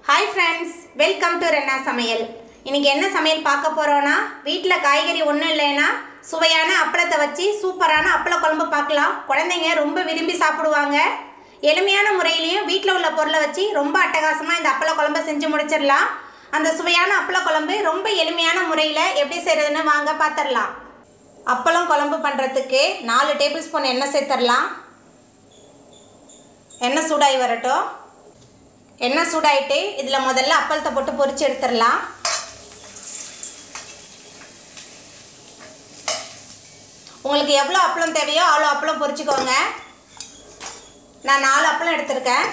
Hi friends, welcome to Renna Samayal. இன்னைக்கு என்ன சமையல் பார்க்க போறோம்னா வீட்ல காய்கறி ஒண்ணும் இல்லைனா சுவையான அப்பளத்தை வச்சு சூப்பரான அப்பள குழம்பு பார்க்கலாம். குழந்தைங்க ரொம்ப விரும்பி சாப்பிடுவாங்க. எளிமையான முறையிலயும் வீட்ல உள்ள பொருளை வச்சு ரொம்ப அட்டகாசமா இந்த அப்பள குழம்பை செஞ்சு முடிச்சிரலாம். அந்த சுவையான அப்பள குழம்பு ரொம்ப எளிமையான முறையில எப்படி செய்யறதுன்னு வாங்க பாத்துறலாம். அப்பளம் குழம்பு பண்றதுக்கு 4 டேபிள்ஸ்பூன் எண்ணெய் சேர்த்தறலாம். எண்ணெய் சூடாகி வரட்டும். எண்ணெய் சூடாயிட்டு இதில் முதல்ல அப்பளத்தை போட்டு பொரிச்சு எடுத்துடலாம். உங்களுக்கு எவ்வளோ அப்பளம் தேவையோ அவ்வளோ அப்பளம் பொரிச்சுக்கோங்க. நான் 4 அப்பளம் எடுத்திருக்கேன்.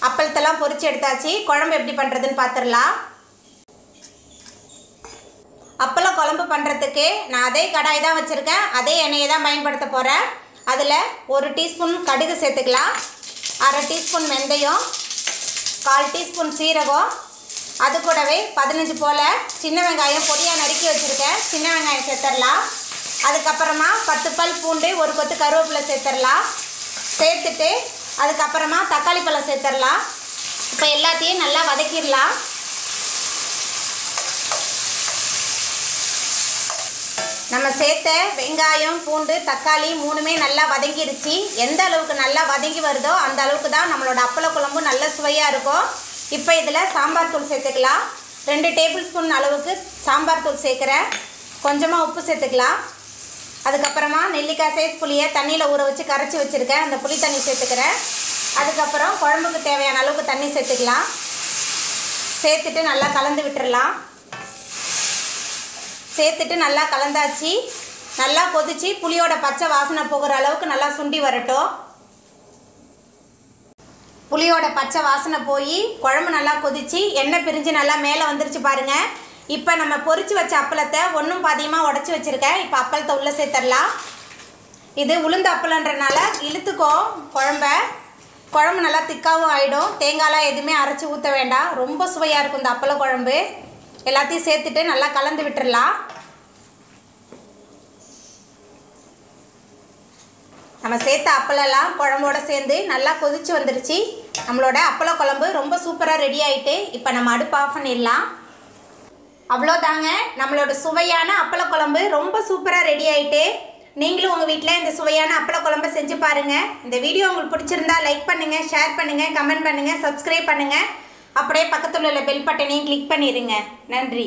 அப்பளத்தெல்லாம் பொரிச்சு எடுத்தாச்சு. குழம்பு எப்படி பண்ணுறதுன்னு பார்த்துடலாம். அப்பள குழம்பு பண்ணுறதுக்கு நான் அதே கடாய் தான் வச்சுருக்கேன். அதே எண்ணெயை தான் பயன்படுத்த போகிறேன். அதில் 1 டீஸ்பூன் கடுகு சேர்த்துக்கலாம். 1/2 டீஸ்பூன் வெந்தயம், 1/4 டீஸ்பூன் சீரகம், அது கூடவே 15 போல் சின்ன வெங்காயம் பொடியாக நறுக்கி வச்சுருக்கேன். சின்ன வெங்காயம் சேர்த்துடலாம். அதுக்கப்புறமா 10 பல் பூண்டு, 1 கொத்து கருவேப்பிலை சேர்த்துடலாம். சேர்த்துட்டு அதுக்கப்புறமா தக்காளி பழம் சேர்த்துடலாம். இப்போ எல்லாத்தையும் நல்லா வதக்கிடலாம். நம்ம சேர்த்த வெங்காயம், பூண்டு, தக்காளி 3மே நல்லா வதங்கிருச்சு. எந்த அளவுக்கு நல்லா வதங்கி வருதோ அந்த அளவுக்கு தான் நம்மளோட அப்பள குழம்பு நல்ல சுவையாக இருக்கும். இப்போ இதில் சாம்பார் தூள் சேர்த்துக்கலாம். 2 டேபிள் ஸ்பூன் அளவுக்கு சாம்பார் தூள் சேர்க்குறேன். கொஞ்சமாக உப்பு சேர்த்துக்கலாம். அதுக்கப்புறமா நெல்லிக்காய் சைஸ் புளியை தண்ணியில் ஊற வச்சு கரைச்சி வச்சுருக்கேன். அந்த புளி தண்ணி சேர்த்துக்கிறேன். அதுக்கப்புறம் குழம்புக்கு தேவையான அளவுக்கு தண்ணி சேர்த்துக்கலாம். சேர்த்துட்டு நல்லா கலந்து விட்டுடலாம். சேர்த்துட்டு நல்லா கலந்தாச்சு. நல்லா கொதிச்சு புளியோட பச்சை வாசனை போகிற அளவுக்கு நல்லா சுண்டி வரட்டும். புளியோட பச்சை வாசனை போய் குழம்பு நல்லா கொதிச்சு எண்ணெய் பிரிஞ்சு நல்லா மேலே வந்துருச்சு பாருங்கள். இப்போ நம்ம பொரிச்சு வச்ச அப்பளத்தை ஒன்றும் பாதியமாக உடச்சி வச்சுருக்கேன். இப்போ அப்பளத்தை உள்ளே சேர்த்துடலாம். இது உளுந்து அப்பளன்றனால இழுத்துக்கும் குழம்பு நல்லா திக்காவும் ஆகிடும். தேங்காய்லாம் எதுவுமே அரைச்சி ஊற்ற வேண்டாம். ரொம்ப சுவையாக இருக்கும் இந்த அப்பள குழம்பு. எல்லாத்தையும் சேர்த்துட்டு நல்லா கலந்து விட்டுடலாம். நம்ம சேர்த்த அப்பளெல்லாம் குழம்போட சேர்ந்து நல்லா கொதிச்சு வந்துருச்சு. நம்மளோட அப்பள குழம்பு ரொம்ப சூப்பராக ரெடி ஆகிட்டு இப்போ நம்ம அடுப்பு ஆஃப் பண்ணிடலாம். அவ்வளோதாங்க, நம்மளோட சுவையான அப்பள குழம்பு ரொம்ப சூப்பராக ரெடி ஆகிட்டு. நீங்களும் உங்கள் வீட்டில் இந்த சுவையான அப்பள குழம்பை செஞ்சு பாருங்கள். இந்த வீடியோ உங்களுக்கு பிடிச்சிருந்தா லைக் பண்ணுங்கள், ஷேர் பண்ணுங்கள், கமெண்ட் பண்ணுங்கள், சப்ஸ்கிரைப் பண்ணுங்கள். அப்படியே பக்கத்தில் உள்ள பெல் பட்டனையும் கிளிக் பண்ணிடுங்க. நன்றி.